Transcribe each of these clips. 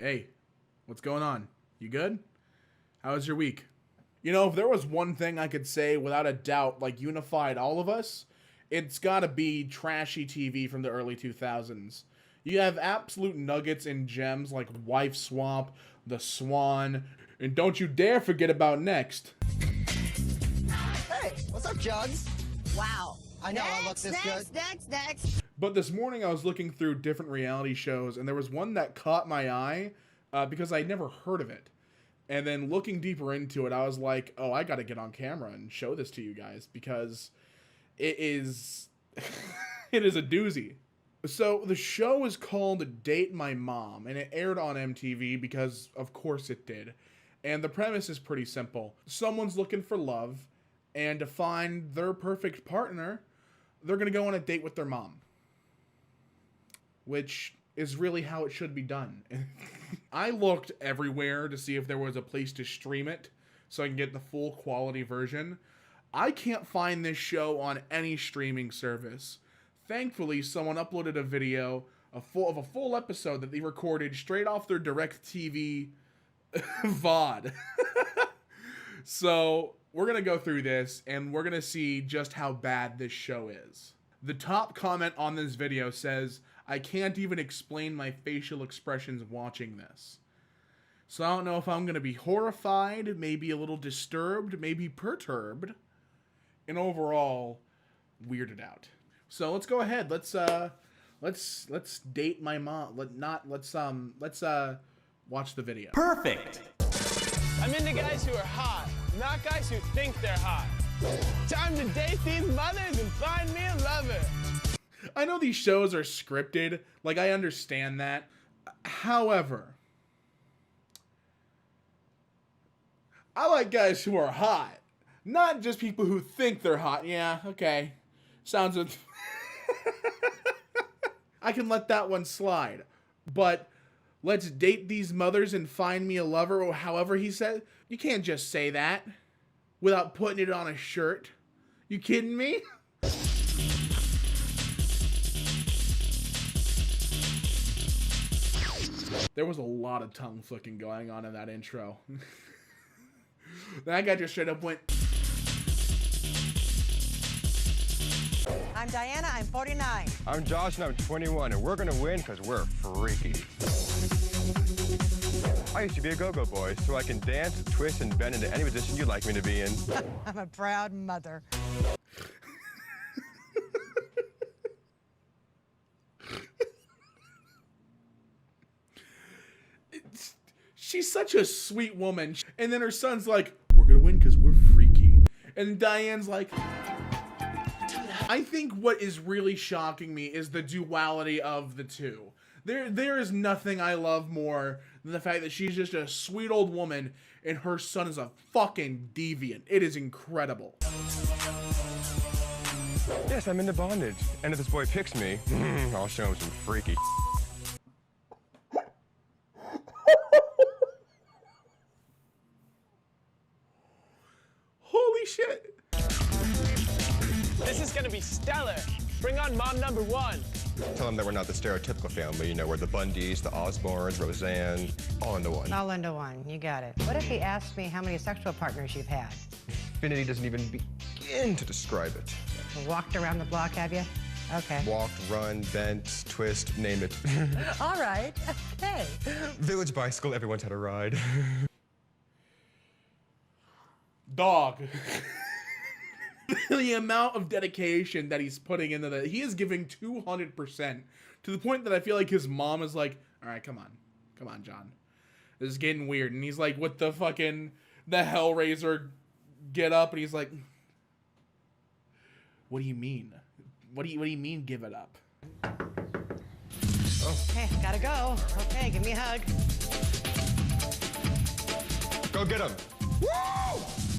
Hey, what's going on? You good? How was your week? You know, if there was one thing I could say without a doubt, like unified all of us, it's gotta be trashy TV from the early 2000s. You have absolute nuggets and gems like Wife Swap, The Swan, and don't you dare forget about Next. Hey, what's up, Jugs? Wow, I know I look this good. Next. But this morning I was looking through different reality shows, and there was one that caught my eye because I'd never heard of it. And then looking deeper into it, I was like, oh, I gotta get on camera and show this to you guys because it is it is a doozy. So the show is called Date My Mom, and it aired on MTV because of course it did. And the premise is pretty simple. Someone's looking for love, and to find their perfect partner, they're gonna go on a date with their mom. Which is really how it should be done. I looked everywhere to see if there was a place to stream it so I can get the full quality version. I can't find this show on any streaming service. Thankfully, someone uploaded a video of a full episode that they recorded straight off their DirecTV VOD. So we're going to go through this and we're going to see just how bad this show is. The top comment on this video says, I can't even explain my facial expressions watching this. So I don't know if I'm going to be horrified, maybe a little disturbed, maybe perturbed, and overall weirded out. So let's go ahead. Let's date my mom. Let's watch the video. Perfect. I'm into guys who are hot, not guys who think they're hot. Time to date these mothers and find me a lover. I know these shows are scripted, like I understand that. However, I like guys who are hot, not just people who think they're hot. Yeah, okay. Sounds I can let that one slide. But let's date these mothers and find me a lover, or however he said. You can't just say that without putting it on a shirt. You kidding me? There was a lot of tongue flicking going on in that intro. That guy just straight up went. I'm Diana, I'm 49. I'm Josh and I'm 21, and we're gonna win because we're freaky. I used to be a go-go boy, so I can dance, twist, and bend into any position you'd like me to be in. I'm a proud mother. She's such a sweet woman. And then her son's like, we're gonna win because we're freaky. And Diane's like, I think what is really shocking me is the duality of the two. There is nothing I love more than the fact that she's just a sweet old woman and her son is a fucking deviant. It is incredible. Yes, I'm into bondage. And if this boy picks me, I'll show him some freaky. Holy shit. This is gonna be stellar. Bring on mom number one. Tell him that we're not the stereotypical family, you know, we're the Bundys, the Osborns, Roseanne, all into one. All into one, you got it. What if he asked me how many sexual partners you've had? Infinity doesn't even begin to describe it. Walked around the block, have you? Okay. Walked, run, bent, twist, name it. All right, okay. Village bicycle, everyone's had a ride. Dog. The amount of dedication that he's putting into that, he is giving 200% to the point that I feel like his mom is like, all right, come on, John, this is getting weird. And he's like, with the Hellraiser get up, and he's like, what do you mean? What do you mean give it up? Okay, gotta go. Okay, give me a hug. Go get him. Woo!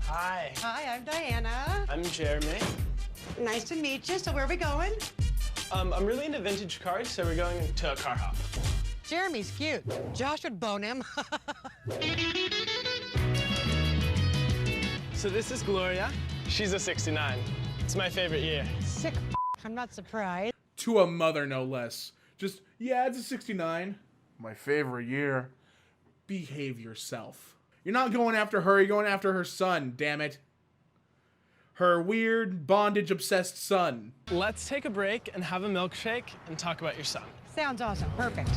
Hi. Hi, I'm Diana. I'm Jeremy. Nice to meet you. So where are we going? I'm really into vintage cars, so we're going to a car hop. Jeremy's cute. Josh would bone him. So this is Gloria. She's a 69. It's my favorite year. Sick. I'm not surprised. To a mother, no less. Just, yeah, it's a 69. My favorite year. behave yourself. You're not going after her, you're going after her son, damn it. Her weird, bondage-obsessed son. Let's take a break and have a milkshake and talk about your son. Sounds awesome. Perfect.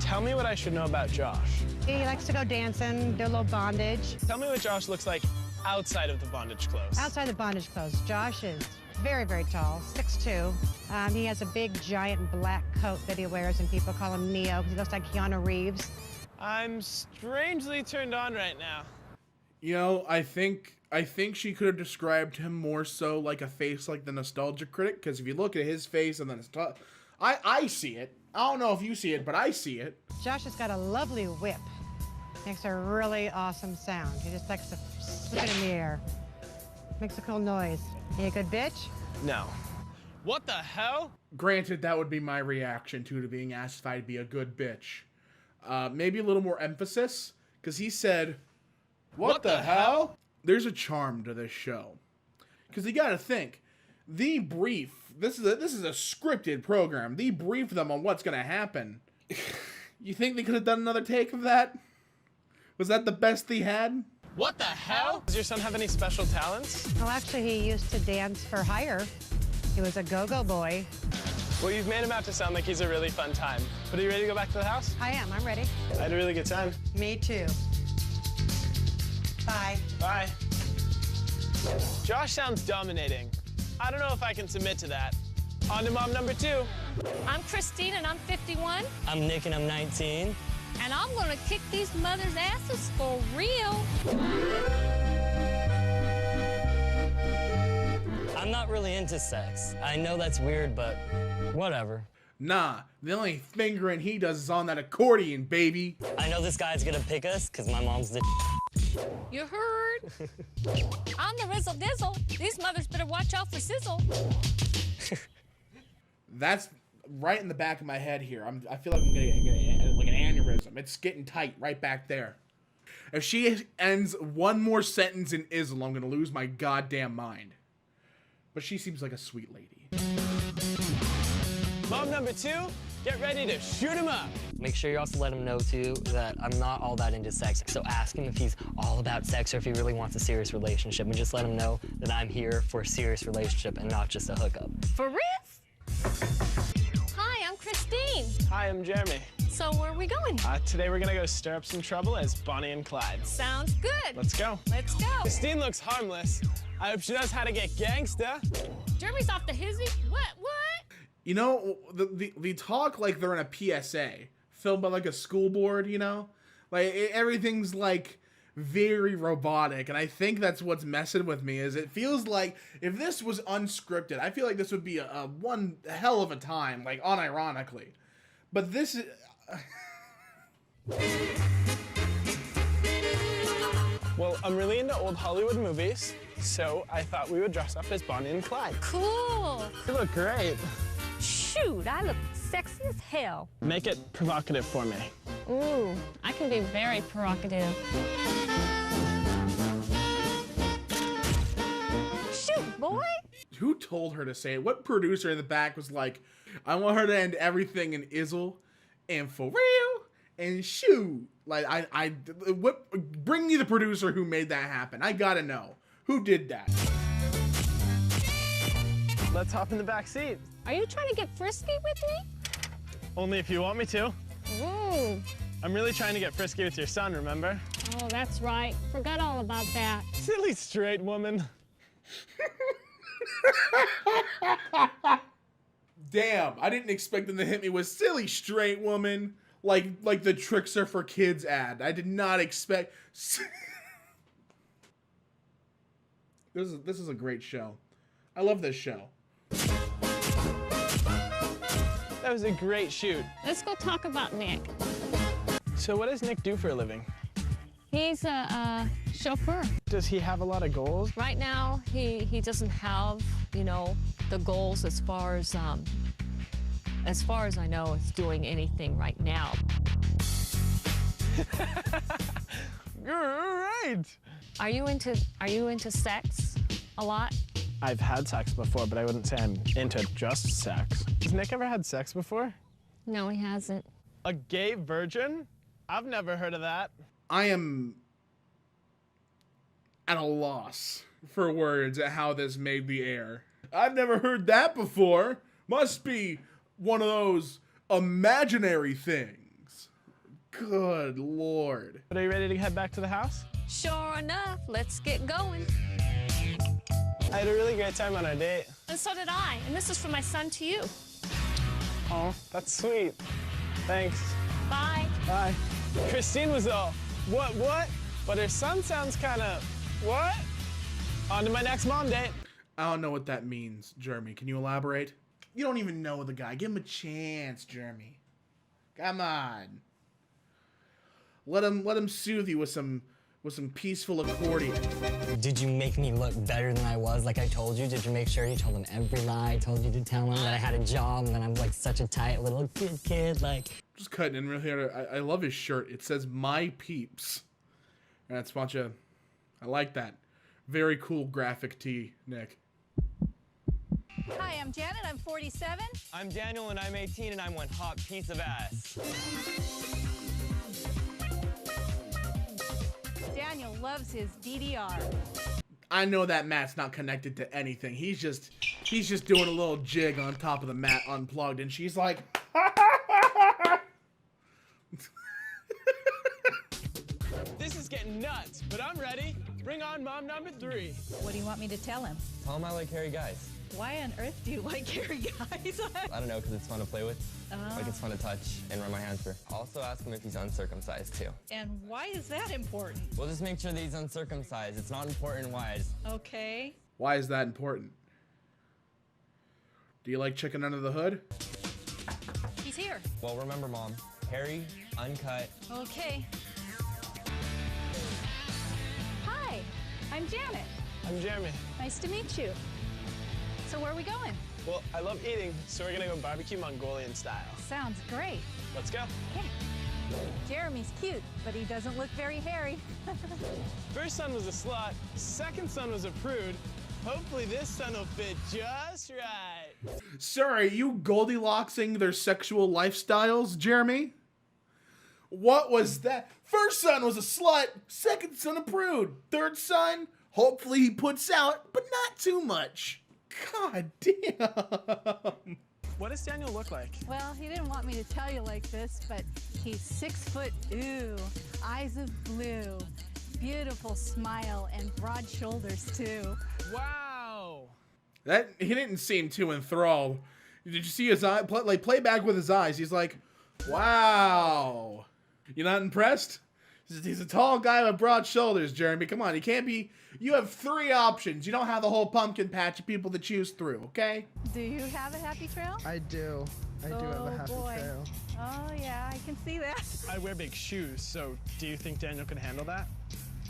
Tell me what I should know about Josh. He likes to go dancing, do a little bondage. Tell me what Josh looks like outside of the bondage clothes. Outside the bondage clothes, Josh is very, very tall, 6'2". He has a big, giant black coat that he wears, and people call him Neo because he looks like Keanu Reeves. I'm strangely turned on right now. You know, I think she could have described him more so like a face like the Nostalgia Critic, because if you look at his face and then I see it. I don't know if you see it, but I see it. Josh has got a lovely whip. Makes a really awesome sound. He just likes to slip it in the air. Makes a cool noise. You a good bitch? No. What the hell? Granted, that would be my reaction to being asked if I'd be a good bitch. Maybe a little more emphasis, because he said, what the hell? There's a charm to this show. Because you gotta think, the brief, this is a scripted program. They brief them on what's gonna happen. You think they could have done another take of that? Was that the best they had? What the hell? Does your son have any special talents? Well, actually, he used to dance for hire. He was a go-go boy. Well, you've made him out to sound like he's a really fun time. But are you ready to go back to the house? I am. I'm ready. I had a really good time. Me too. Bye. Bye. Josh sounds dominating. I don't know if I can submit to that. On to mom number 2. I'm Christine, and I'm 51. I'm Nick, and I'm 19. And I'm gonna kick these mothers' asses for real. I'm not really into sex. I know that's weird, but whatever. Nah, the only fingering he does is on that accordion, baby. I know this guy's gonna pick us, because my mom's the You heard? I'm the Rizzle Dizzle. These mothers better watch out for Sizzle. That's right in the back of my head here. I feel like I'm gonna get like an aneurysm. It's getting tight right back there. If she ends one more sentence in Izzle, I'm gonna lose my goddamn mind. But she seems like a sweet lady. Mom number 2, get ready to shoot him up. Make sure you also let him know, too, that I'm not all that into sex. So ask him if he's all about sex or if he really wants a serious relationship. And just let him know that I'm here for a serious relationship and not just a hookup. For real? Hi, I'm Christine. Hi, I'm Jeremy. So where are we going? Today we're gonna go stir up some trouble as Bonnie and Clyde. Sounds good. Let's go. Let's go. Christine looks harmless. I hope she knows how to get gangsta. Jeremy's off the hizzy. What? You know, the talk like they're in a PSA, filmed by like a school board, you know? Like, everything's like very robotic, and I think that's what's messing with me, is it feels like if this was unscripted, I feel like this would be a one hell of a time, like unironically. But this is... Well, I'm really into old Hollywood movies, so I thought we would dress up as Bonnie and Clyde. Cool. You look great. Shoot, I look sexy as hell. Make it provocative for me. Ooh, I can be very provocative. Shoot, boy. Who told her to say it? What producer in the back was like, I want her to end everything in Izzle and for real and shoot. Like, what? Bring me the producer who made that happen. I gotta know. Who did that? Let's hop in the back seat. Are you trying to get frisky with me? Only if you want me to. Ooh. I'm really trying to get frisky with your son, remember? Oh, that's right. Forgot all about that. Silly straight woman. Damn, I didn't expect them to hit me with silly straight woman. Like the Tricks Are for Kids ad. I did not expect... This is a great show. I love this show. That was a great shoot. Let's go talk about Nick. So what does Nick do for a living? He's a chauffeur. Does he have a lot of goals? Right now, he doesn't have, you know, the goals as far as I know, is doing anything right now. You're right. Are you into sex a lot? I've had sex before, but I wouldn't say I'm into just sex. Has Nick ever had sex before? No, he hasn't. A gay virgin? I've never heard of that. I am at a loss for words at how this made the air. I've never heard that before. Must be one of those imaginary things. Good Lord. But are you ready to head back to the house? Sure enough, let's get going. I had a really great time on our date. And so did I. And this is from my son to you. Oh, that's sweet. Thanks. Bye. Bye. Christine was all, what? But her son sounds kind of, what? On to my next mom date. I don't know what that means, Jeremy. Can you elaborate? You don't even know the guy. Give him a chance, Jeremy. Come on. Let him soothe you with some peaceful accordion. Did you make me look better than I was like I told you? Did you make sure you told him every lie I told you to tell him, that I had a job and that I'm like such a tight little good kid, like... Just cutting in real here. I love his shirt. It says "My Peeps." That's a bunch of... I like that. Very cool graphic tee, Nick. Hi, I'm Janet. I'm 47. I'm Daniel and I'm 18 and I'm one hot piece of ass. Daniel loves his DDR. I know that Matt's not connected to anything. He's just doing a little jig on top of the mat unplugged, and she's like... This is getting nuts, but I'm ready. Bring on mom number 3. What do you want me to tell him? Tell him I like hairy guys. Why on earth do you like hairy guys? I don't know, because it's fun to play with. Like it's fun to touch and run my hands through. Also ask him if he's uncircumcised too. And why is that important? We'll just make sure that he's uncircumcised. It's not important why. Okay. Why is that important? Do you like chicken under the hood? He's here. Well, remember, Mom, hairy, uncut. Okay. Hi, I'm Janet. I'm Jeremy. Nice to meet you. So where are we going? Well, I love eating, so we're gonna go barbecue Mongolian style. Sounds great. Let's go. Okay. Jeremy's cute, but he doesn't look very hairy. First son was a slut, second son was a prude. Hopefully this son will fit just right. Sorry, you Goldilocksing their sexual lifestyles, Jeremy? What was that? First son was a slut, second son a prude, third son, hopefully he puts out, but not too much. God damn. What does Daniel look like? Well, he didn't want me to tell you like this, but he's 6 foot, ooh, eyes of blue, beautiful smile, and broad shoulders, too. Wow. That he didn't seem too enthralled. Did you see his eye? Play back with his eyes. He's like, wow. You not impressed? He's a tall guy with broad shoulders, Jeremy. Come on, he can't be. You have 3 options. You don't have the whole pumpkin patch of people to choose through, okay? Do you have a happy trail? I do. I do have a happy trail. Oh, yeah, I can see that. I wear big shoes, so do you think Daniel can handle that?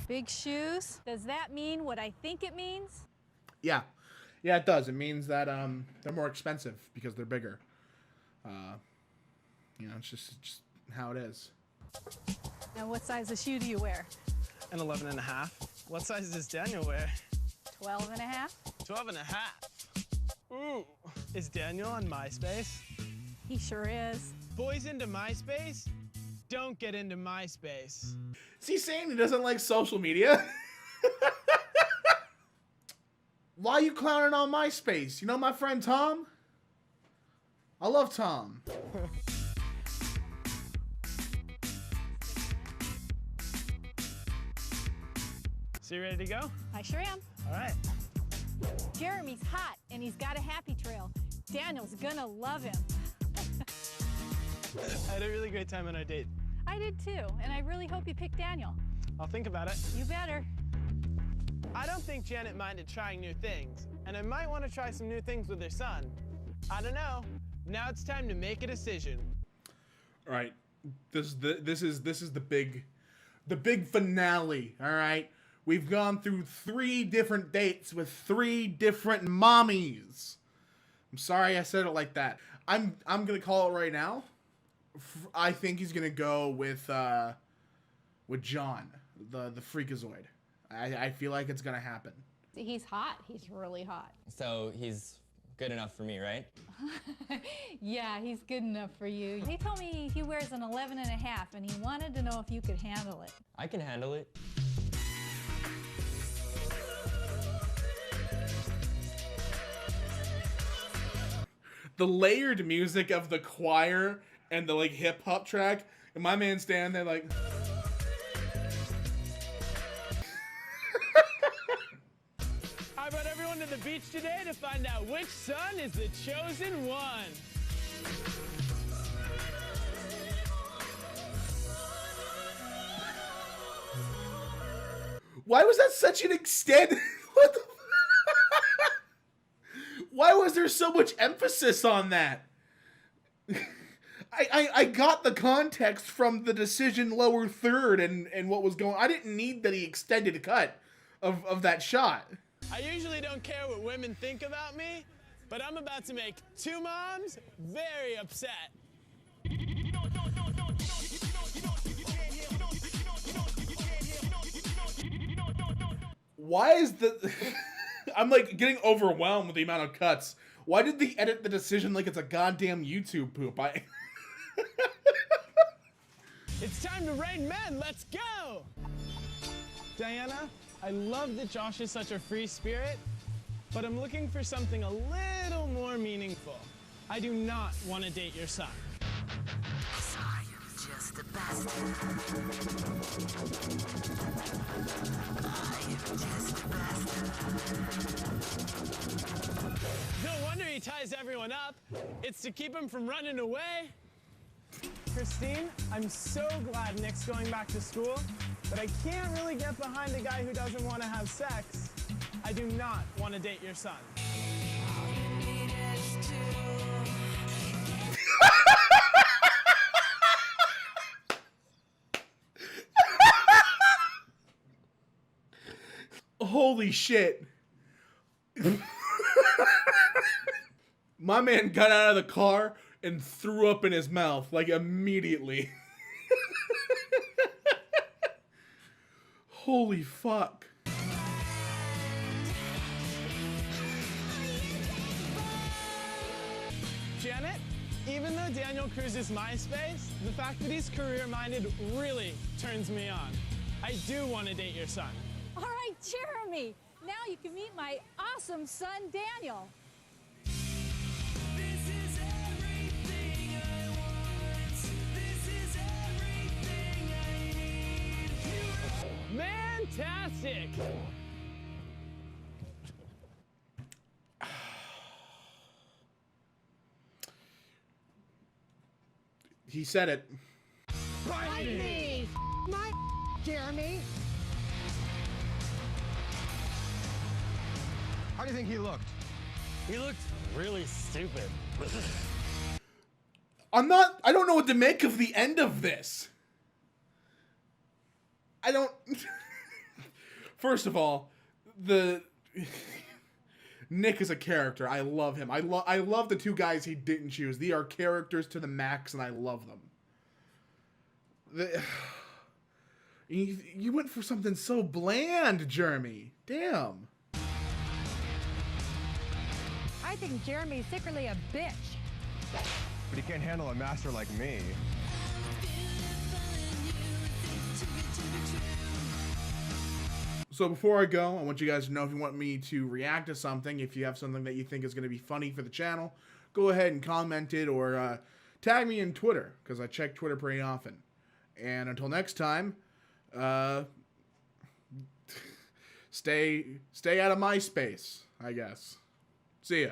Big shoes? Does that mean what I think it means? Yeah. Yeah, it does. It means that they're more expensive because they're bigger. You know, it's just how it is. Now, what size of shoe do you wear? An 11 and a half. What size does Daniel wear? 12 and a half? 12 and a half. Ooh. Is Daniel on MySpace? He sure is. Boys into MySpace? Don't get into MySpace. Is he saying he doesn't like social media? Why are you clowning on MySpace? You know my friend Tom? I love Tom. So you ready to go? I sure am. All right. Jeremy's hot, and he's got a happy trail. Daniel's gonna love him. I had a really great time on our date. I did too, and I really hope you pick Daniel. I'll think about it. You better. I don't think Janet minded trying new things, and I might want to try some new things with her son. I don't know. Now it's time to make a decision. All right, this is the big finale. All right, we've gone through 3 different dates with 3 different mommies. I'm sorry I said it like that. I'm gonna call it right now. I think he's gonna go with John, the Freakazoid. I feel like it's gonna happen. He's hot. He's really hot. So he's good enough for me, right? Yeah, he's good enough for you. He told me he wears an 11 and a half, and he wanted to know if you could handle it. I can handle it. The layered music of the choir and the like hip hop track, and my man standing there like. I brought everyone to the beach today to find out which son is the chosen one. Why was that such an extended? What the? Why was there so much emphasis on that? I got the context from the decision lower third and what was going. I didn't need the extended cut of that shot. I usually don't care what women think about me, but I'm about to make two moms very upset. Why is the... I'm like getting overwhelmed with the amount of cuts. Why did they edit the decision like it's a goddamn YouTube poop? It's time to rain men, let's go! Diana, I love that Josh is such a free spirit, but I'm looking for something a little more meaningful. I do not want to date your son. Just the best. No wonder he ties everyone up. It's to keep him from running away. Christine, I'm so glad Nick's going back to school, but I can't really get behind a guy who doesn't want to have sex. I do not want to date your son. Holy shit. My man got out of the car and threw up in his mouth, like, immediately. Holy fuck. Janet, even though Daniel cruises MySpace, the fact that he's career-minded really turns me on. I do want to date your son. All right, Jeremy. Now you can meet my awesome son, Daniel. Fantastic! He said it. Bite me! My Jeremy! How do you think he looked? He looked really stupid. I don't know what to make of the end of this. I don't... First of all, Nick is a character. I love him. I love the two guys he didn't choose. They are characters to the max, and I love them. You went for something so bland, Jeremy. Damn. I think Jeremy's secretly a bitch. But he can't handle a master like me. So before I go, I want you guys to know if you want me to react to something, if you have something that you think is going to be funny for the channel, go ahead and comment it or tag me in Twitter, because I check Twitter pretty often. And until next time, stay out of MySpace, I guess. See ya.